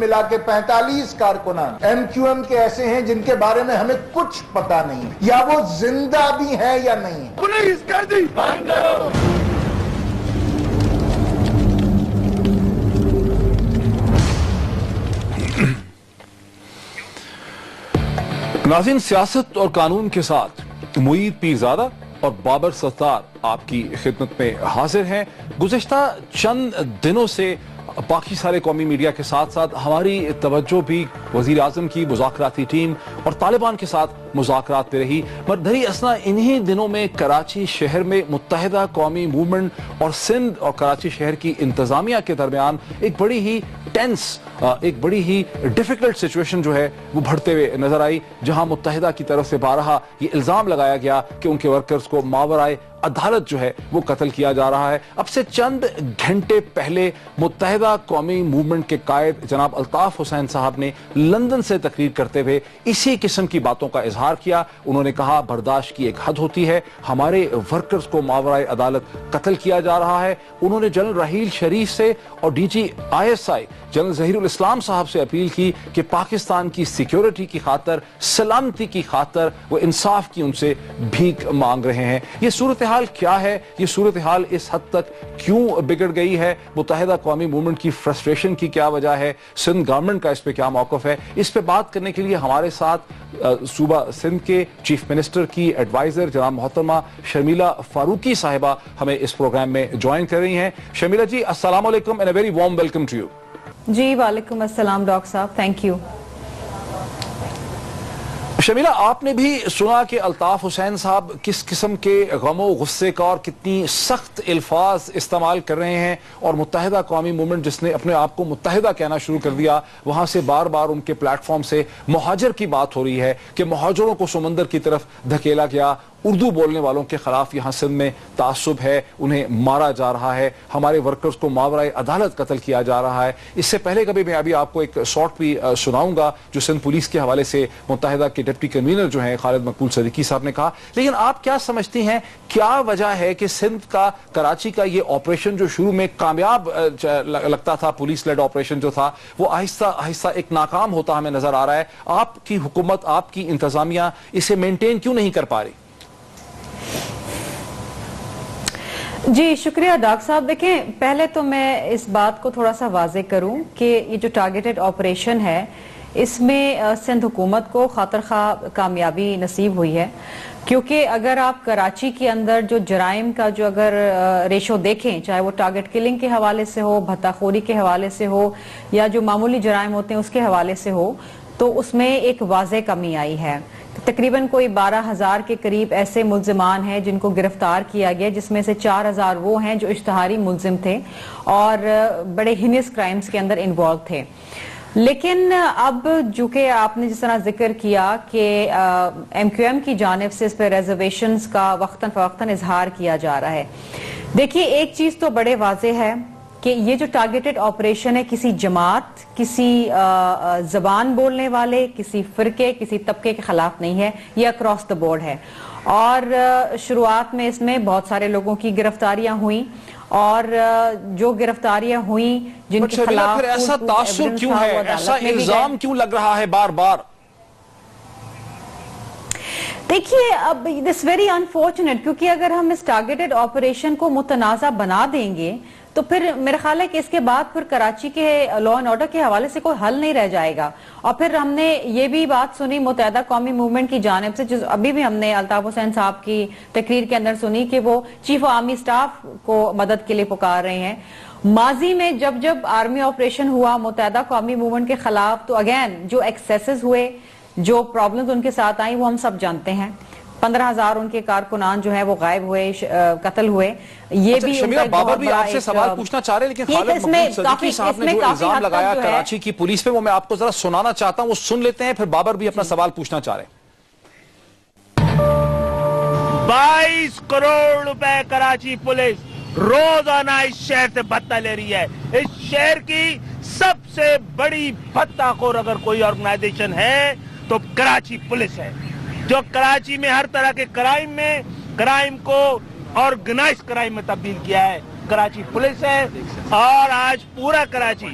ملا کے 45 کارکنان ایم کیو ایم کے ایسے ہیں جن کے بارے میں ہمیں کچھ پتا نہیں، یا وہ زندہ بھی ہیں یا نہیں۔ پولیس کہہ دی بند کرو۔ ناظرین، سیاست اور قانون کے ساتھ معید پیرزادہ اور بابر ستار آپ کی خدمت میں حاضر ہیں۔ گزشتہ چند دنوں سے باقی سارے قومی میڈیا کے ساتھ ساتھ ہماری توجہ بھی وزیر اعظم کی مذاکراتی ٹیم اور طالبان کے ساتھ مذاکرات پہ رہی، مگر دری اثنا انہی دنوں میں کراچی شہر میں متحدہ قومی موومنٹ اور سندھ اور کراچی شہر کی انتظامیہ کے درمیان ایک بڑی ہی ٹینس، ایک بڑی ہی ڈیفیکلٹ سچویشن جو ہے وہ بڑھتے ہوئے نظر آئی، جہاں متحدہ کی طرف سے بارہا یہ الزام لگایا گیا کہ ان کے ورکرز کو ماورائے عدالت جو ہے وہ قتل کیا جا رہا ہے۔ اب سے چند گھنٹے پہلے متحدہ قومی موومنٹ کے قائد جناب الطاف حسین صاحب نے لندن سے تقریر کرتے ہوئے اسی قسم کی باتوں کا اظہار کیا۔ انہوں نے کہا برداشت کی ایک حد ہوتی ہے، ہمارے ورکرز کو ماورائے عدالت قتل کیا جا رہا ہے۔ انہوں نے جنرل رحیل شریف سے اور D G I S I general Zaheer ul Islam صاحب سے اپیل کی کہ پاکستان کی سیکیورٹی کی خاطر، سلامتی کی خاطر وہ انصاف کی ان سے بھیک مانگ رہے ہیں۔ یہ صورتحال کیا ہے؟ یہ صورتحال اس حد تک کیوں بگڑ گئی ہے؟ متحدہ قومی موومنٹ کی فرسٹریشن کی کیا وجہ ہے؟ سندھ گورنمنٹ کا اس پہ کیا موقف ہے؟ اس پہ بات کرنے کے لیے ہمارے ساتھ صوبہ سندھ کے چیف منسٹر کی ایڈوائزر جناب محترمہ شرمیلا فاروقی صاحبہ ہمیں اس پروگرام میں جوائن کر رہی ہیں۔ شرمیلا جی، السلام علیکم and a very warm welcome to you. جی وعلیکم السلام ڈاکٹر صاحب، تھینک یو۔ شمیلہ، آپ نے بھی سنا کہ الطاف حسین صاحب کس قسم کے غم و غصے کا اور کتنی سخت الفاظ استعمال کر رہے ہیں، اور متحدہ قومی موومنٹ جس نے اپنے آپ کو متحدہ کہنا شروع کر دیا، وہاں سے بار بار ان کے پلیٹ فارم سے مہاجر کی بات ہو رہی ہے کہ مہاجروں کو سمندر کی طرف دھکیلا گیا، اردو بولنے والوں کے خلاف یہاں سندھ میں تعصب ہے، انہیں مارا جا رہا ہے، ہمارے ورکرز کو ماورائے عدالت قتل کیا جا رہا ہے۔ اس سے پہلے کبھی میں ابھی آپ کو ایک شارٹ بھی سناؤں گا جو سندھ پولیس کے حوالے سے متحدہ کے ڈپٹی کنوینر جو ہیں خالد مقبول صدیقی صاحب نے کہا۔ لیکن آپ کیا سمجھتی ہیں کیا وجہ ہے کہ سندھ کا، کراچی کا یہ آپریشن جو شروع میں کامیاب لگتا تھا، پولیس لیڈ آپریشن جو تھا، وہ آہستہ آہستہ ایک ناکام ہوتا ہمیں نظر آ رہا ہے؟ آپ کی حکومت، آپ کی انتظامیہ اسے مینٹین کیوں نہیں کر پا رہی؟ جی شکریہ ڈاکٹر صاحب۔ دیکھیں، پہلے تو میں اس بات کو تھوڑا سا واضح کروں کہ یہ جو ٹارگیٹڈ آپریشن ہے اس میں سندھ حکومت کو خاطر خواہ کامیابی نصیب ہوئی ہے، کیونکہ اگر آپ کراچی کے اندر جو جرائم کا جو اگر ریشو دیکھیں، چاہے وہ ٹارگٹ کلنگ کے حوالے سے ہو، بھتہ خوری کے حوالے سے ہو، یا جو معمولی جرائم ہوتے ہیں اس کے حوالے سے ہو، تو اس میں ایک واضح کمی آئی ہے۔ تقریباً کوئی 12,000 کے قریب ایسے ملزمان ہیں جن کو گرفتار کیا گیا، جس میں سے 4,000 وہ ہیں جو اشتہاری ملزم تھے اور بڑے ہینس کرائمز کے اندر انوالو تھے۔ لیکن اب جو کہ آپ نے جس طرح ذکر کیا کہ ایم کیو ایم کی جانب سے اس پہ ریزرویشنز کا وقتاً فوقتاً اظہار کیا جا رہا ہے۔ دیکھیے، ایک چیز تو بڑے واضح ہے کہ یہ جو ٹارگیٹڈ آپریشن ہے کسی جماعت، کسی زبان بولنے والے، کسی فرقے، کسی طبقے کے خلاف نہیں ہے، یہ اکراس دا بورڈ ہے۔ اور شروعات میں اس میں بہت سارے لوگوں کی گرفتاریاں ہوئیں، اور جو گرفتاریاں ہوئیں جن کے خلاف پھر ایسا تاثر کیوں ہے، ایسا الزام کیوں لگ رہا ہے بار بار؟ دیکھیے، اب دس ویری انفارچونیٹ، کیونکہ اگر ہم اس ٹارگیٹڈ آپریشن کو متنازع بنا دیں گے تو پھر میرا خیال ہے کہ اس کے بعد پھر کراچی کے لا اینڈ آرڈر کے حوالے سے کوئی حل نہیں رہ جائے گا۔ اور پھر ہم نے یہ بھی بات سنی متحدہ قومی موومنٹ کی جانب سے، جو ابھی بھی ہم نے الطاف حسین صاحب کی تقریر کے اندر سنی، کہ وہ چیف آرمی سٹاف کو مدد کے لیے پکار رہے ہیں۔ ماضی میں جب آرمی آپریشن ہوا متحدہ قومی موومنٹ کے خلاف، تو اگین جو ایکسیسز ہوئے، جو پرابلمز ان کے ساتھ آئیں، وہ ہم سب جانتے ہیں۔ 15,000 ان کے کارکنان جو ہیں وہ غائب ہوئے، قتل ہوئے۔ یہ بھی شمیلہ، بابر بھی آپ سے سوال پوچھنا چاہ رہے ہیں، لیکن خالد مقبول صدیقی صاحب نے جو الزام لگایا کراچی کی پولیس پہ، وہ میں آپ کو ذرا سنانا چاہتا ہوں، وہ سن لیتے ہیں، پھر بابر بھی اپنا سوال پوچھنا چاہ رہے ہیں۔ 22 کروڑ روپے کراچی پولیس روزانہ اس شہر سے بھتہ لے رہی ہے۔ اس شہر کی سب سے بڑی بھتہ خور اگر کوئی آرگنائزیشن ہے تو کراچی پولیس ہے، جو کراچی میں ہر طرح کے کرائم کو آرگنائز کرائم میں تبدیل کیا ہے، کراچی پولیس ہے۔ اور آج پورا Karachi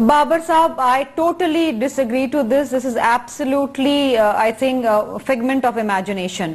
Babar Saab, I totally disagree to this. This is absolutely, I think, figment of imagination.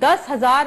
10,000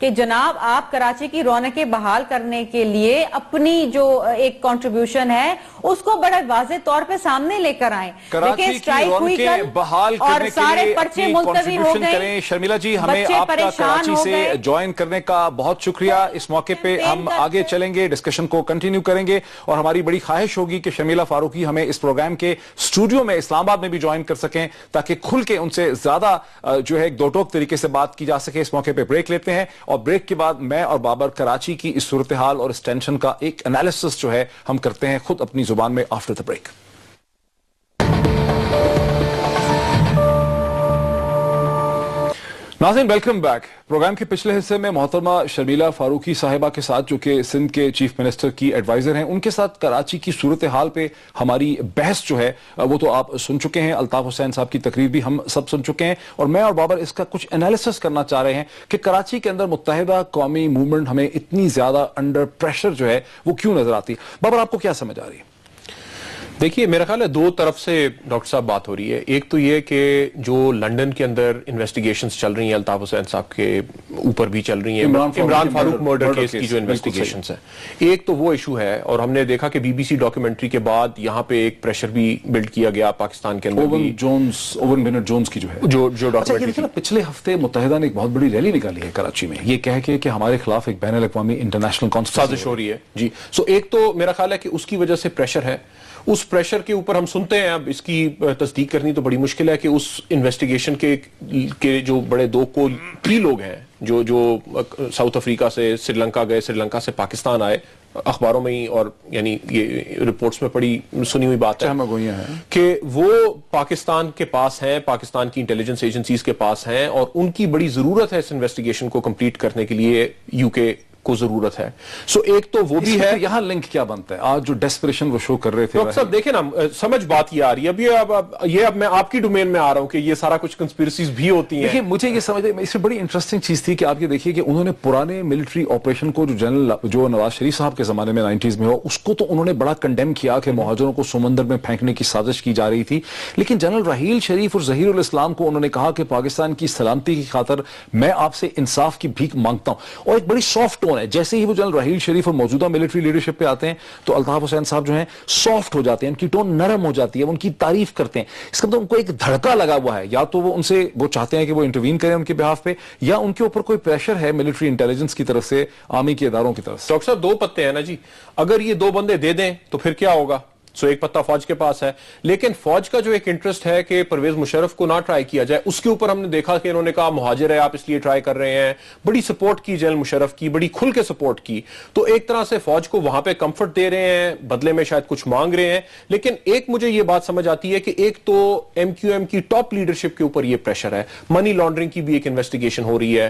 کہ جناب آپ کراچی کی رونقیں بحال کرنے کے لیے اپنی جو ایک کنٹریبیوشن ہے اس کو بڑے واضح طور پہ سامنے لے کر آئیں. کراچی کی رونقیں بحال کرنے کے لیے اپنی کنٹریبیوشن کریں. شرمیلا جی, ہمیں آپ کا کراچی سے جوائن کرنے کا بہت شکریہ. اس موقع پہ ہم آگے چلیں گے, ڈسکشن کو کنٹینیو کریں گے, اور ہماری بڑی خواہش ہوگی کہ شرمیلا فاروقی ہمیں اس پروگرام کے اسٹوڈیو میں اسلام آباد میں بھی جوائن کر سکیں تاکہ کھل کے ان سے زیادہ جو ہے دو ٹوک طریقے سے بات کی جا سکے. اس موقع پہ بریک لیتے ہیں, اور بریک کے بعد میں اور بابر کراچی کی اس صورتحال اور اس ٹینشن کا ایک انالیسس جو ہے ہم کرتے ہیں خود اپنی زبان میں آفٹر دا بریک. ناظرین ویلکم بیک. پروگرام کے پچھلے حصے میں محترمہ شرمیلا فاروقی صاحبہ کے ساتھ, جو کہ سندھ کے چیف منسٹر کی ایڈوائزر ہیں, ان کے ساتھ کراچی کی صورتحال پہ ہماری بحث جو ہے وہ تو آپ سن چکے ہیں. الطاف حسین صاحب کی تقریر بھی ہم سب سن چکے ہیں, اور میں اور بابر اس کا کچھ انالیسس کرنا چاہ رہے ہیں کہ کراچی کے اندر متحدہ قومی موومنٹ ہمیں اتنی زیادہ انڈر پریشر جو ہے وہ کیوں نظر آتی ہے. بابر, آپ کو کیا سمجھ آ رہی ہے؟ دیکھیے, میرا خیال ہے دو طرف سے ڈاکٹر صاحب بات ہو رہی ہے. ایک تو یہ کہ جو لنڈن کے اندر انویسٹیگیشنز چل رہی ہیں, الطاف حسین صاحب کے اوپر بھی چل رہی ہیں, عمران فاروق مرڈر کیس کی جو انویسٹیگیشنز ہیں, ایک تو وہ ایشو ہے. اور ہم نے دیکھا کہ بی بی سی ڈاکیومنٹری کے بعد یہاں پہ ایک پریشر بھی بلڈ کیا گیا پاکستان کے اندر. اوون بینٹ جونز کی جو ڈاکیومنٹری, پچھلے ہفتے متحدہ نے ایک بہت بڑی ریلی نکالی ہے کراچی میں, یہ کہہ کے کہ ہمارے خلاف ایک بین الاقوامی انٹرنیشنل سازش ہو رہی ہے. جی, سو ایک تو میرا خیال ہے کہ اس کی وجہ سے پریشر ہے. اس پریشر کے اوپر ہم سنتے ہیں, اب اس کی تصدیق کرنی تو بڑی مشکل ہے کہ اس انویسٹیگیشن کے جو بڑے دو کی لوگ ہیں جو ساؤتھ افریقہ سے سری لنکا گئے, سری لنکا سے پاکستان آئے, اخباروں میں ہی اور یعنی یہ رپورٹس میں پڑی سنی ہوئی بات ہے کہ وہ پاکستان کے پاس ہیں, پاکستان کی انٹیلیجنس ایجنسیز کے پاس ہیں, اور ان کی بڑی ضرورت ہے اس انویسٹیگیشن کو کمپلیٹ کرنے کے لیے یو کے کو ضرورت ہے. سو ایک تو وہ بھی ہے. یہاں لنک کیا بنتا ہے آج جو ڈیسپریشن وہ شو کر رہے تھے؟ ڈاکٹر صاحب دیکھیں نا, سمجھ بات یہ آ رہی ہے اب میں آپ کی ڈومین میں آ رہا ہوں کہ یہ سارا کچھ کنسپیرسیز بھی ہوتی ہیں. دیکھیں, مجھے یہ سمجھ اس میں بڑی انٹرسٹنگ چیز تھی کہ آپ یہ دیکھیے کہ انہوں نے پرانے ملٹری آپریشن کو جو نواز شریف صاحب کے زمانے میں 90s میں ہو, اس کو تو انہوں نے بڑا کنڈیم کیا کہ مہاجروں کو سمندر میں پھینکنے کی سازش کی جا رہی تھی. لیکن جنرل رحیل شریف اور ظہیر الاسلام کو انہوں نے کہا کہ پاکستان کی سلامتی کی خاطر میں آپ سے انصاف کی بھیک مانگتا ہوں, اور ایک بڑی سافٹ ٹون ہے. جیسے ہی وہ جنرل رحیل شریف اور موجودہ ملٹری لیڈرشپ پہ آتے ہیں تو الطاف حسین صاحب جو ہیں سافٹ ہو جاتے ہیں, ان کی ٹون نرم ہو جاتی ہے, ان کی تعریف کرتے ہیں. اس کا مطلب ان کو ایک دھڑکا لگا ہوا ہے, یا تو وہ چاہتے ہیں کہ وہ انٹروین کریں ان کے بہاف پہ, یا ان کے اوپر کوئی پریشر ہے ملٹری انٹیلیجنس کی طرف سے, آرمی کے اداروں کی طرف سے. ڈاکٹر صاحب دو پتے ہیں نا جی, اگر یہ دو بندے دے دیں تو پھر کیا ہوگا؟ سو ایک پتہ فوج کے پاس ہے, لیکن فوج کا جو ایک انٹرسٹ ہے کہ پرویز مشرف کو نہ ٹرائی کیا جائے, اس کے اوپر ہم نے دیکھا کہ انہوں نے کہا مہاجر ہے آپ اس لیے ٹرائی کر رہے ہیں, بڑی سپورٹ کی جنرل مشرف کی, بڑی کھل کے سپورٹ کی. تو ایک طرح سے فوج کو وہاں پہ کمفرٹ دے رہے ہیں, بدلے میں شاید کچھ مانگ رہے ہیں. لیکن ایک مجھے یہ بات سمجھ آتی ہے کہ ایک تو ایم کیو ایم کی ٹاپ لیڈرشپ کے اوپر یہ پریشر ہے, منی لانڈرنگ کی بھی ایک انویسٹیگیشن ہو رہی ہے.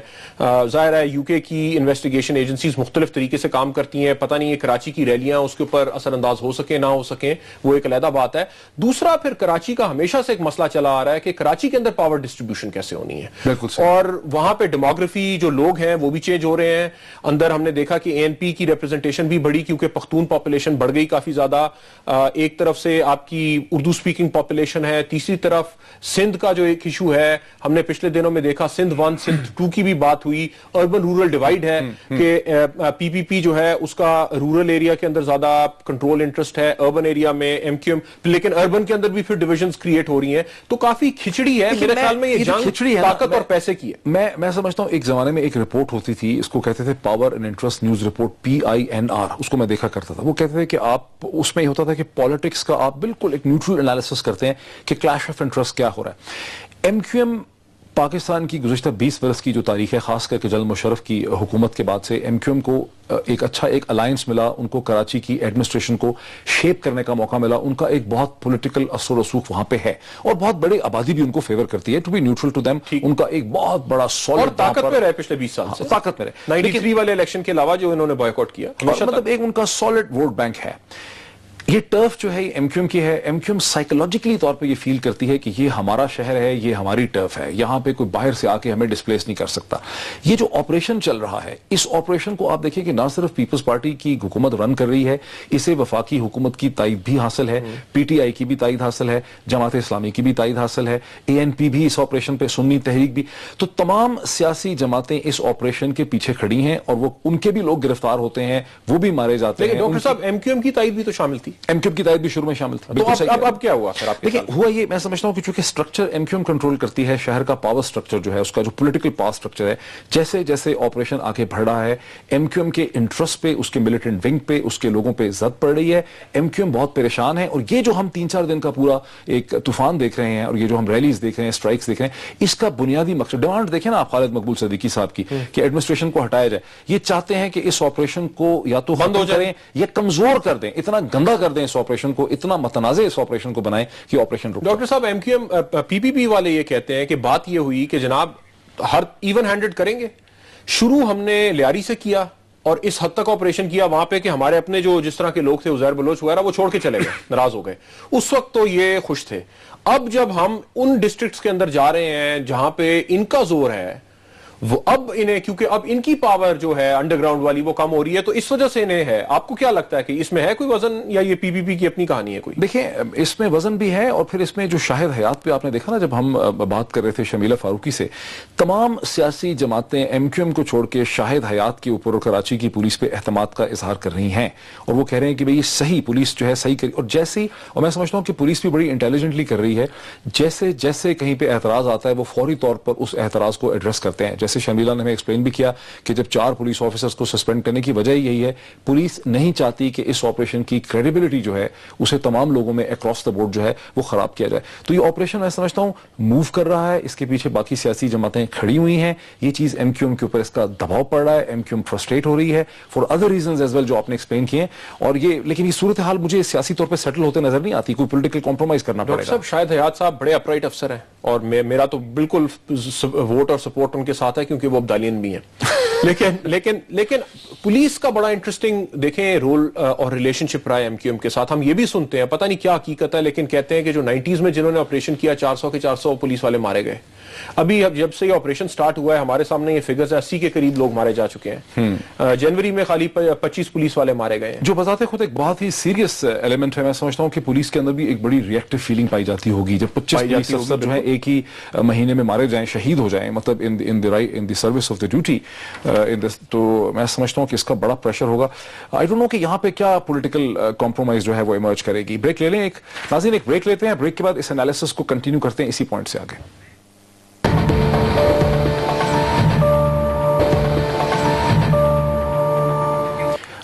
ظاہر ہے یو کے کی انویسٹیگیشن ایجنسیز مختلف طریقے سے کام کرتی ہیں, پتہ نہیں یہ کراچی کی ریلیاں اس کے اوپر اثر انداز ہو سکیں نہ ہو سکیں, وہ ایک علیحدہ بات ہے. دوسرا پھر کراچی کا ہمیشہ سے ایک مسئلہ چلا آ رہا ہے کہ کراچی کے اندر پاور ڈسٹریبیوشن کیسے ہونی ہے, اور وہاں پہ ڈیموگرافی جو لوگ ہیں وہ بھی چینج ہو رہے ہیں. اندر ہم نے دیکھا کہ اے این پی کی ریپرزنٹیشن بھی بڑھی کیونکہ پختون پاپولیشن بڑھ گئی کافی زیادہ. ایک طرف سے آپ کی اردو سپیکنگ پاپولیشن ہے, تیسری طرف سندھ کا جو ایک ایشو ہے, ہم نے پچھلے دنوں میں دیکھا سندھ 1 سندھ 2 کی بھی بات ہوئی. اربن رورل ڈیوائیڈ ہے کہ پی پی پی جو ہے اس کا رورل ایریا کے اندر زیادہ کنٹرول انٹرسٹ ہے, اربن ایریا میں ایم کیو ایم, لیکن اربن کے اندر بھی پھر ڈویژنز کریٹ ہو رہی ہیں. تو کافی کھچڑی ہے میرے خیال میں, یہ جنگ طاقت اور پیسے کی ہے. میں سمجھتا ہوں ایک زمانے میں ایک رپورٹ ہوتی تھی, اس کو کہتے تھے power and interest news report, PINR, اس کو میں دیکھا کرتا تھا. وہ کہتے تھے کہ آپ اس میں یہ ہوتا تھا کہ پالیٹکس کا آپ بالکل ایک نیوٹرل انالیسس کرتے ہیں کہ کلیش آف انٹرسٹ کیا ہو رہا ہے. ایم کیو ایم پاکستان کی گزشتہ 20 برس کی جو تاریخ ہے, خاص کر کے جنرل مشرف کی حکومت کے بعد سے ایم کیو ایم کو ایک اچھا ایک الائنس ملا, ان کو کراچی کی ایڈمنسٹریشن کو شیپ کرنے کا موقع ملا. ان کا ایک بہت پولیٹیکل اثر و رسوخ وہاں پہ ہے, اور بہت بڑی آبادی بھی ان کو فیور کرتی ہے. To be neutral to them, ان کا ایک بہت بڑا سالڈ, اور طاقت میں رہے پچھلے 20 سال سے, طاقت میں رہے 93 والے الیکشن کے علاوہ جو انہوں نے بائیکاٹ کیا, مطلب ایک ان کا سالڈ ووٹ بینک ہے. یہ ٹرف جو ہے ایم کیو ایم کی ہے. ایم کیو ایم سائیکولوجیکلی طور پہ یہ فیل کرتی ہے کہ یہ ہمارا شہر ہے, یہ ہماری ٹرف ہے, یہاں پہ کوئی باہر سے آ کے ہمیں ڈسپلیس نہیں کر سکتا. یہ جو آپریشن چل رہا ہے, اس آپریشن کو آپ دیکھیں کہ نہ صرف پیپلز پارٹی کی حکومت رن کر رہی ہے, اسے وفاقی حکومت کی تائید بھی حاصل ہے, پی ٹی آئی کی بھی تائید حاصل ہے, جماعت اسلامی کی بھی تائید حاصل ہے, اے این پی بھی اس آپریشن پہ, سنی تحریک بھی. تو تمام سیاسی جماعتیں اس آپریشن کے پیچھے کھڑی ہیں اور وہ ان کے بھی لوگ گرفتار ہوتے ہیں, وہ بھی مارے جاتے ہیں. ڈاکٹر صاحب ایم کیو ایم کی تائید بھی تو شامل تھی, ایم کیو ایم کی تائید بھی شروع میں شامل تھی. تو اب کیا ہوا پھر آپ دیکھیں ہوا یہ, میں سمجھتا ہوں کہ چونکہ structure M Q M control کرتی ہے, شہر کا پاور اسٹرکچر جو ہے, اس کا جو پولیٹیکل پاور اسٹرکچر ہے, جیسے جیسے آپریشن آگے بڑھ رہا ہے, ایم کیو ایم کے انٹرسٹ پہ, اس کے ملیٹنٹ ونگ پہ, اس کے لوگوں پہ زد پڑ رہی ہے. ایم کیو ایم بہت پریشان ہے, اور یہ جو ہم 3-4 دن کا پورا ایک طوفان دیکھ رہے ہیں, اور یہ جو ہم ریلیز دیکھ رہے ہیں, اسٹرائکس دیکھ رہے ہیں, اس کا بنیادی مقصد, ڈیمانڈ دیکھیں نا آپ خالد مقبول صدیقی صاحب کی, کہ ایڈمنسٹریشن کو ہٹایا جائے. یہ چاہتے ہیں کہ اس آپریشن کو یا تو بند ہو جائے یا کمزور کر دیں, اتنا گندا کر دیں اس آپریشن کو, اتنا متنازع اس آپریشن کو بنائیں کہ آپریشن رک. ڈاکٹر صاحب ایم کیو ایم پی پی پی والے یہ کہتے ہیں کہ بات یہ ہوئی کہ جناب ہر ایون ہینڈڈ کریں گے. شروع ہم نے لیاری سے کیا اور اس حد تک آپریشن کیا وہاں پہ کہ ہمارے اپنے جو جس طرح کے لوگ تھے, عزیر بلوچ وغیرہ, وہ چھوڑ کے چلے گئے, ناراض ہو گئے. اس وقت تو یہ خوش تھے. اب جب ہم ان ڈسٹرکٹس کے اندر جا رہے ہیں جہاں پہ ان کا زور ہے, وہ اب انہیں, کیونکہ اب ان کی پاور جو ہے انڈر گراؤنڈ والی وہ کم ہو رہی ہے, تو اس وجہ سے انہیں ہے. آپ کو کیا لگتا ہے کہ اس میں ہے کوئی وزن, یا یہ پی پی پی کی اپنی کہانی ہے کوئی؟ دیکھیں اس میں وزن بھی ہے, اور پھر اس میں جو شاہد حیات پہ آپ نے دیکھا نا, جب ہم بات کر رہے تھے شمیلہ فاروقی سے, تمام سیاسی جماعتیں ایم کیو ایم کو چھوڑ کے شاہد حیات کے اوپر اور کراچی کی پولیس پہ اعتماد کا اظہار کر رہی ہیں, اور وہ کہہ رہے ہیں کہ بھئی صحیح پولیس جو ہے صحیح کری. اور جیسی, اور میں سمجھتا ہوں کہ پولیس بھی بڑی انٹیلیجنٹلی کر رہی ہے, جیسے جیسے کہیں پہ اعتراض آتا ہے وہ فوری طور پر اس اعتراض کو ایڈریس کرتے ہیں. جیسے شمیلہ نے ہمیں بھی کیا کہ جب 4 پولیس آفیسرز کو سسپینڈ کرنے کی وجہ یہی ہے, پولیس نہیں چاہتی کہ اس آپریشن کی کریڈیبلٹی جو ہے اسے تمام لوگوں میں اکراس دا بورڈ جو ہے وہ خراب کیا جائے. تو یہ آپریشن میں سمجھتا ہوں موو کر رہا ہے, اس کے پیچھے باقی سیاسی جماعتیں کھڑی ہوئی ہیں, یہ چیز ایم کیو ایم کے اوپر اس کا دباؤ پڑ رہا ہے, ایم کیو ایم فرسٹریٹ ہو رہی ہے for other reasons as well جو آپ نے ایکسپلین کیے ہیں. اور یہ لیکن یہ صورتحال مجھے سیاسی طور پہ سیٹل ہوتے نظر نہیں آتی, کوئی پولیٹیکل کمپرومائز کرنا پڑے گا. صاحب شاہد حیات صاحب بڑے اپرائٹ افسر ہیں, اور میرا تو بالکل ووٹ اور سپورٹ ان کے ساتھ ہے, کیونکہ وہ ابدالین بھی ہیں. لیکن پولیس کا بڑا انٹرسٹنگ دیکھیں رول اور ریلیشن شپ رہا ہے ایم کیو ایم کے ساتھ. ہم یہ بھی سنتے ہیں, پتہ نہیں کیا حقیقت ہے, لیکن کہتے ہیں کہ جو 90s میں جنہوں نے آپریشن کیا 400 کے 400 پولیس والے مارے گئے. ابھی جب سے یہ آپریشن سٹارٹ ہوا ہے ہمارے سامنے یہ فگرز 80 کے قریب لوگ مارے جا چکے ہیں. جنوری میں خالی 25 پولیس والے مارے گئے ہیں, جو بذات خود ایک بہت ہی سیریس ایلیمنٹ ہے. میں سمجھتا ہوں کہ پولیس کے اندر بھی ایک بڑی ریئیکٹو فیلنگ پائی جاتی ہوگی جب 25 پولیس افسر جو ہیں ایک ہی مہینے میں مارے جائیں, شہید ہو جائیں, مطلب in the service of the duty. تو میں سمجھتا ہوں کہ اس کا بڑا پریشر ہوگا. آئی ڈونٹ نو کہ یہاں پہ کیا پولیٹیکل کمپرومائز جو ہے وہ ایمرج کرے گی. بریک لے لیں ایک, ناظرین ایک بریک لیتے ہیں, بریک کے بعد اس انالیسس کو کنٹینیو کرتے ہیں اسی پوائنٹ سے آگے.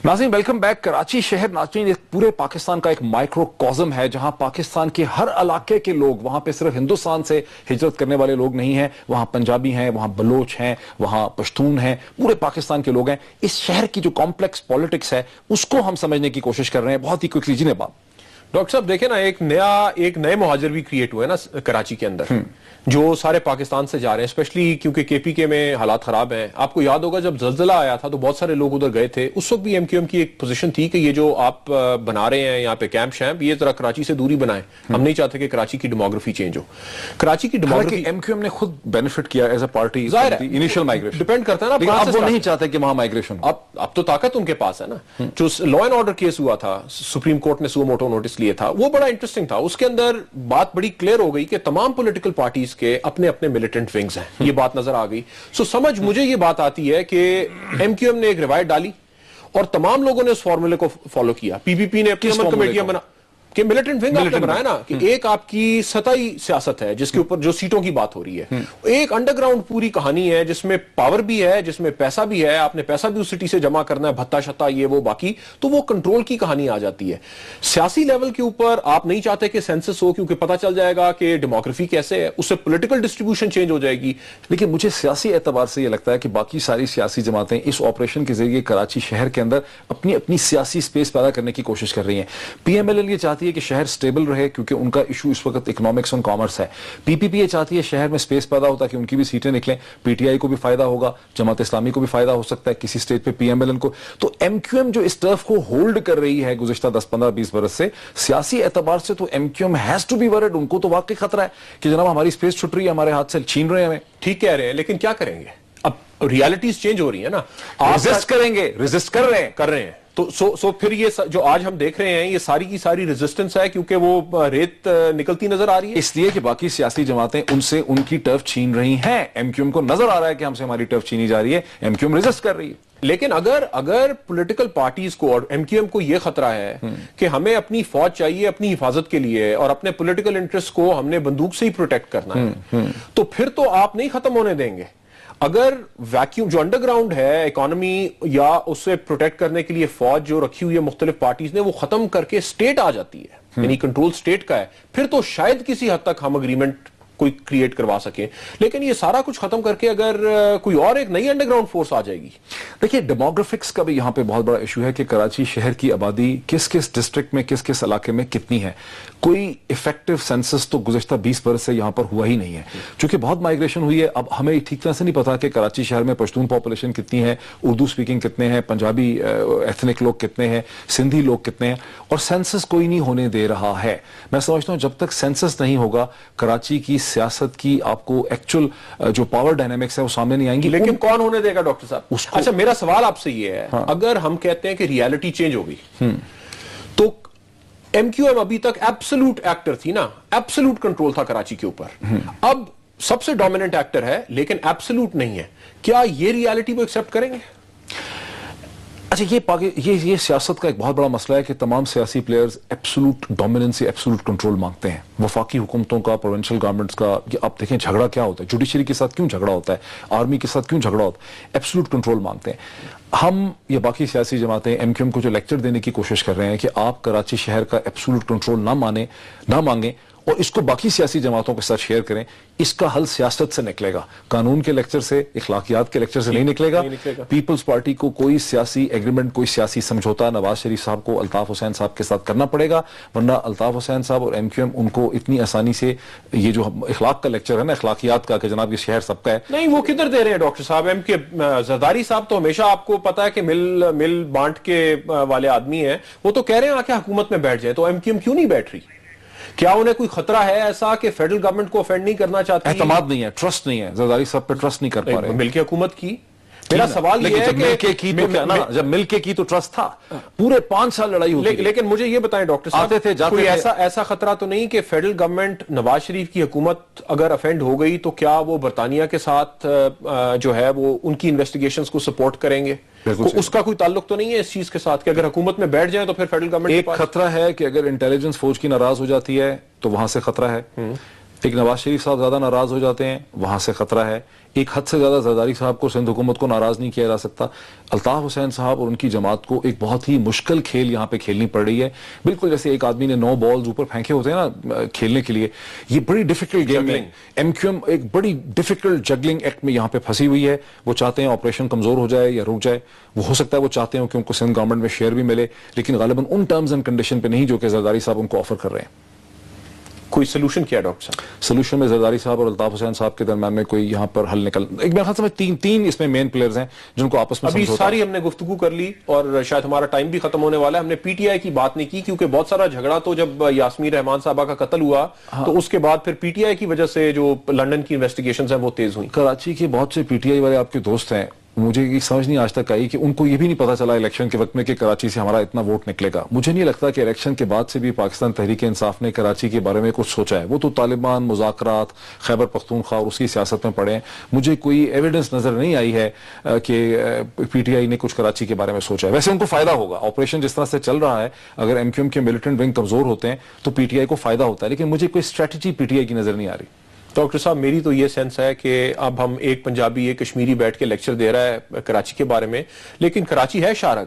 ناظرین ویلکم بیک. کراچی شہر ناظرین ایک پورے پاکستان کا ایک مائکرو کازم ہے, جہاں پاکستان کے ہر علاقے کے لوگ, وہاں پہ صرف ہندوستان سے ہجرت کرنے والے لوگ نہیں ہیں, وہاں پنجابی ہیں, وہاں بلوچ ہیں, وہاں پشتون ہیں, پورے پاکستان کے لوگ ہیں. اس شہر کی جو کمپلیکس پالیٹکس ہے اس کو ہم سمجھنے کی کوشش کر رہے ہیں. بہت ہی کوئکلی جی نباب. ڈاکٹر صاحب دیکھیں نا, ایک نئے مہاجر بھی کریٹ ہوئے نا کراچی کے اندر, جو سارے پاکستان سے جا رہے ہیں, اسپیشلی کیونکہ کے پی کے میں حالات خراب ہیں. آپ کو یاد ہوگا جب زلزلہ آیا تھا تو بہت سارے لوگ ادھر گئے تھے. اس وقت بھی ایم کیو ایم کی ایک پوزیشن تھی کہ یہ جو آپ بنا رہے ہیں یہاں پہ کیمپ شیمپ, یہ ذرا کراچی سے دوری بنائیں. ہم نہیں چاہتے کہ کراچی کی ڈیموگرافی چینج ہو. کراچی کی ڈیموگرافی ایم کیو ایم نے خود بینیفٹ کیا as a party, initial migration depend کرتا ہے نا. اب وہ نہیں چاہتے کہ وہاں مائگریشن, اب تو طاقت ان کے پاس ہے نا. جو لا اینڈ آرڈر کیس ہوا تھا, سپریم کورٹ نے سو موٹو نوٹس لیے تھا, وہ بڑا انٹرسٹنگ تھا. اس کے اندر بات بڑی کلیئر ہو گئی کہ تمام پولیٹیکل پارٹیز کے اپنے اپنے ملیٹنٹ ونگز ہیں, یہ بات نظر آ گئی. سمجھ مجھے یہ بات آتی ہے کہ ایم کیو ایم نے ایک روایت ڈالی اور تمام لوگوں نے اس فارمولے کو فالو کیا. پی پی پی نے اپنی امن کمیٹیاں بنا کہ ملیٹنٹ ونگ آپ نے بنایا نا, کہ ایک آپ کی سطحی سیاست ہے جس کے اوپر جو سیٹوں کی بات ہو رہی ہے, ایک انڈر گراؤنڈ پوری کہانی ہے جس میں پاور بھی ہے, جس میں پیسہ بھی ہے, آپ نے پیسہ بھی اس سٹی سے جمع کرنا ہے, بھتا شتا یہ وہ باقی, تو وہ کنٹرول کی کہانی آ جاتی ہے. سیاسی لیول کے اوپر آپ نہیں چاہتے کہ سینسس ہو, کیونکہ پتہ چل جائے گا کہ ڈیموگرافی کیسے ہے, اس سے پولیٹیکل ڈسٹریبیوشن چینج ہو جائے گی. لیکن مجھے سیاسی اعتبار سے یہ لگتا ہے کہ باقی ساری سیاسی جماعتیں اس آپریشن کے ذریعے کراچی شہر کے اندر اپنی سیاسی سپیس پیدا کرنے کی کوشش کر رہی ہیں. پی ایم ایل این یہ چاہتی ہے چاہتی ہے کہ شہر سٹیبل رہے کیونکہ ان کا ایشو اس وقت اکنامکس اور کامرس ہے. پی پی پی یہ چاہتی ہے شہر میں سپیس پیدا ہوتا کہ ان کی بھی سیٹیں نکلیں, پی ٹی آئی کو بھی فائدہ ہوگا, جماعت اسلامی کو بھی فائدہ ہو سکتا ہے کسی سٹیج پہ, پی ایم ایل این کو. تو ایم کیو ایم جو اس ٹرف کو ہولڈ کر رہی ہے گزشتہ 10-15-20 برس سے, سیاسی اعتبار سے تو M Q M has to be word. ان کو تو واقعی خطرہ ہے کہ جناب ہماری سپیس چھٹ رہی ہے, ہمارے ہاتھ سے چھین رہے ہیں ہمیں. ٹھیک کہہ رہے ہیں, لیکن کیا کریں گے, اب ریالٹیز چینج ہو رہی ہیں نا. ریزسٹ کریں گے, ریزسٹ کر رہے ہیں. تو سو پھر یہ جو آج ہم دیکھ رہے ہیں یہ ساری کی ساری ریزسٹنس ہے کیونکہ وہ ریت نکلتی نظر آ رہی ہے, اس لیے کہ باقی سیاسی جماعتیں ان سے ان کی ٹرف چھین رہی ہیں. ایم کیو ایم کو نظر آ رہا ہے کہ ہم سے ہماری ٹرف چھینی جا رہی ہے, ایم کیو ایم ریزسٹ کر رہی ہے. لیکن اگر پولیٹیکل پارٹیز کو اور ایم کیو ایم کو یہ خطرہ ہے کہ ہمیں اپنی فوج چاہیے اپنی حفاظت کے لیے اور اپنے پولیٹیکل انٹرسٹ کو ہم نے بندوق سے ہی پروٹیکٹ کرنا ہے, تو پھر تو آپ نہیں ختم ہونے دیں گے. اگر ویکیوم جو انڈر گراؤنڈ ہے اکانومی یا اسے پروٹیکٹ کرنے کے لیے فوج جو رکھی ہوئی ہے مختلف پارٹیز نے, وہ ختم کر کے اسٹیٹ آ جاتی ہے, یعنی کنٹرول اسٹیٹ کا ہے, پھر تو شاید کسی حد تک ہم اگریمنٹ کوئی کریٹ کروا سکیں. لیکن یہ سارا کچھ ختم کر کے اگر کوئی اور ایک نئی انڈر گراؤنڈ فورس آ جائے گی. دیکھیے ڈیموگرافکس کا بھی یہاں پہ بہت بڑا ایشو ہے کہ کراچی شہر کی آبادی کس کس ڈسٹرکٹ میں کس کس علاقے میں کتنی ہے. کوئی افیکٹو سینسس تو گزشتہ 20 برس سے یہاں پر ہوا ہی نہیں ہے, چونکہ بہت مائگریشن ہوئی ہے. اب ہمیں ٹھیک طرح سے نہیں پتا کہ کراچی شہر میں پشتون پاپولیشن کتنی ہے, اردو سپیکنگ کتنے ہیں, پنجابی ایتھنک لوگ کتنے ہیں, سندھی لوگ کتنے ہیں, اور سینسس کوئی نہیں ہونے دے رہا ہے. میں سمجھتا ہوں جب تک سینسس نہیں ہوگا کراچی کی سیاست کی آپ کو ایکچوئل جو پاور ڈائنامکس ہے وہ سامنے نہیں آئیں گی. لیکن کون ہونے دے گا ڈاکٹر صاحب؟ اچھا میرا سوال آپ سے یہ ہے, اگر ہم کہتے ہیں کہ ریالٹی چینج ہو گئی تو ایم کیو ایم ابھی تک ایبسولوٹ ایکٹر تھی نا, ایبسولوٹ کنٹرول تھا کراچی کے اوپر, اب سب سے ڈومیننٹ ایکٹر ہے لیکن ایبسولوٹ نہیں ہے. کیا یہ ریالٹی کو ایکسپٹ کریں گے؟ اچھا یہ سیاست کا ایک بہت بڑا مسئلہ ہے کہ تمام سیاسی players absolute dominancy, absolute control مانگتے ہیں. وفاقی حکومتوں کا, پروونشل گورنمنٹس کا, آپ دیکھیں جھگڑا کیا ہوتا ہے, جوڈیشری کے ساتھ کیوں جھگڑا ہوتا ہے, آرمی کے ساتھ کیوں جھگڑا ہوتا ہے, ایبسولوٹ کنٹرول مانگتے ہیں. ہم یا باقی سیاسی جماعتیں ایم کیو ایم کو جو لیکچر دینے کی کوشش کر رہے ہیں کہ آپ کراچی شہر کا ایبسولوٹ کنٹرول نہ مانگیں اور اس کو باقی سیاسی جماعتوں کے ساتھ شیئر کریں, اس کا حل سیاست سے نکلے گا, قانون کے لیکچر سے, اخلاقیات کے لیکچر سے نہیں نکلے گا. پیپلز پارٹی کو کوئی سیاسی ایگریمنٹ, کوئی سیاسی سمجھوتا نواز شریف صاحب کو الطاف حسین صاحب کے ساتھ کرنا پڑے گا, ورنہ الطاف حسین صاحب اور ایم کیو ایم ان کو اتنی آسانی سے یہ جو اخلاق کا لیکچر ہے نا, اخلاقیات کا کہ جناب یہ شہر سب کا ہے, نہیں وہ کدھر دے رہے ہیں ڈاکٹر صاحب. ایم کے زرداری صاحب تو ہمیشہ آپ کو پتا ہے کہ مل بانٹ کے والے آدمی ہیں, وہ تو کہہ رہے ہیں آ کے حکومت میں بیٹھ جائیں, تو ایم کیو ایم کیوں نہیں بیٹھ رہی؟ کیا انہیں کوئی خطرہ ہے ایسا کہ فیڈرل گورنمنٹ کو افینڈ نہیں کرنا چاہتی؟ اعتماد نہیں ہے, ٹرسٹ نہیں ہے, زرداری صاحب پہ ٹرسٹ نہیں کر پا رہے. مل کے حکومت کی, میرا سوال یہ ہے کہ جب مل کے کی تو ٹرسٹ تھا, پورے 5 سال لڑائی ہوئی. لیکن مجھے یہ بتائیں ڈاکٹر صاحب, آتے تھے جاتے کوئی ایسا خطرہ تو نہیں کہ فیڈرل گورنمنٹ نواز شریف کی حکومت اگر افینڈ ہو گئی تو کیا وہ برطانیہ کے ساتھ جو ہے وہ ان کی انویسٹیگیشنز کو سپورٹ کریں گے؟ اس کا کوئی تعلق تو نہیں ہے اس چیز کے ساتھ کہ اگر حکومت میں بیٹھ جائیں تو پھر فیڈرل گورنمنٹ ایک خطرہ ہے کہ اگر انٹیلیجنس فوج کی ناراض ہو جاتی ہے تو وہاں سے خطرہ ہے, ایک نواز شریف صاحب زیادہ ناراض ہو جاتے ہیں وہاں سے خطرہ ہے, ایک حد سے زیادہ زرداری صاحب کو سندھ حکومت کو ناراض نہیں کیا جا سکتا. الطاف حسین صاحب اور ان کی جماعت کو ایک بہت ہی مشکل کھیل یہاں پہ کھیلنی پڑ رہی ہے, بالکل جیسے ایک آدمی نے 9 بالز اوپر پھینکے ہوتے ہیں نا کھیلنے کے لیے. یہ بڑی ڈیفیکلٹ گیم ہے. ایم کیو ایم ایک بڑی ڈیفیکلٹ جگلنگ ایکٹ میں یہاں پہ پھنسی ہوئی ہے. وہ چاہتے ہیں آپریشن کمزور ہو جائے یا رک جائے, وہ ہو سکتا ہے وہ چاہتے ہیں کہ ان کو سندھ گورنمنٹ میں شیئر بھی ملے, لیکن غالباً ان ٹرمز اینڈ کنڈیشن پہ نہیں جو کہ زرداری صاحب ان کو آفر کر رہے ہیں. کوئی سلوشن کیا ڈاکٹر صاحب؟ سلوشن میں زرداری صاحب اور الطاف حسین صاحب کے درمیان میں کوئی یہاں پر حل نکل, ایک میرے خیال سے تین اس میں مین پلیئرز ہیں جن کو آپس میں ابھی ساری ہم نے گفتگو کر لی اور شاید ہمارا ٹائم بھی ختم ہونے والا ہے. ہم نے پی ٹی آئی کی بات نہیں کی کیونکہ بہت سارا جھگڑا تو جب یاسمین رحمان صاحبہ کا قتل ہوا تو اس کے بعد پھر پی ٹی آئی کی وجہ سے جو لندن کی انویسٹیگیشنز ہیں وہ تیز ہوئی. کراچی کے بہت سے پی ٹی آئی والے آپ کے دوست ہیں, مجھے یہ سمجھ نہیں آج تک آئی کہ ان کو یہ بھی نہیں پتا چلا الیکشن کے وقت میں کہ کراچی سے ہمارا اتنا ووٹ نکلے گا. مجھے نہیں لگتا کہ الیکشن کے بعد سے بھی پاکستان تحریک انصاف نے کراچی کے بارے میں کچھ سوچا ہے. وہ تو طالبان, مذاکرات, خیبر پختونخوا اور اس کی سیاست میں پڑے ہیں. مجھے کوئی ایویڈنس نظر نہیں آئی ہے کہ پی ٹی آئی نے کچھ کراچی کے بارے میں سوچا ہے. ویسے ان کو فائدہ ہوگا, آپریشن جس طرح سے چل رہا ہے, اگر ایم کیو ایم کے ملیٹنٹ ونگ کمزور ہوتے ہیں تو پی ٹی آئی کو فائدہ ہوتا ہے, لیکن مجھے کوئی اسٹریٹجی پی ٹی آئی کی نظر نہیں آ رہی. ڈاکٹر صاحب میری تو یہ سینس ہے کہ اب ہم ایک پنجابی ایک کشمیری بیٹھ کے لیکچر دے رہا ہے کراچی کے بارے میں, لیکن کراچی ہے شارگ,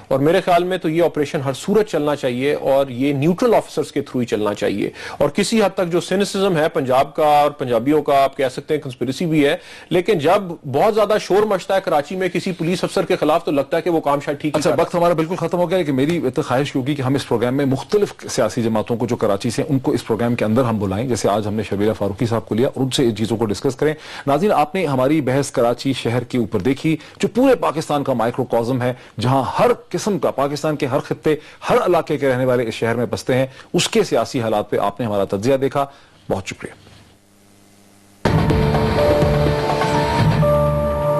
اور میرے خیال میں تو یہ آپریشن ہر صورت چلنا چاہیے اور یہ نیوٹرل آفیسرز کے تھرو ہی چلنا چاہیے. اور کسی حد تک جو سینسزم ہے پنجاب کا اور پنجابیوں کا, آپ کہہ سکتے ہیں کنسپریسی بھی ہے, لیکن جب بہت زیادہ شور مچتا ہے کراچی میں کسی پولیس افسر کے خلاف تو لگتا ہے کہ وہ کام شاید ٹھیک. اچھا, وقت ہمارا بالکل ختم ہو گیا, لیکن میری خواہش ہوگی کہ ہم اس پروگرام میں مختلف سیاسی جماعتوں کو جو کراچی سے ان کو اس پروگرام کے اندر ہم بلائیں, جیسے آج ہم نے شبیرہ فاروقی صاحب کو لیا اور ان سے ان چیزوں کو ڈسکس کریں. ناظرین, آپ نے ہماری بحث کراچی شہر کے اوپر دیکھی جو پورے پاکستان کا مائکرو کازم ہے, جہاں ہر قسم کا پاکستان کے ہر خطے, ہر علاقے کے رہنے والے اس شہر میں بستے ہیں, اس کے سیاسی حالات پہ آپ نے ہمارا تجزیہ دیکھا. بہت شکریہ.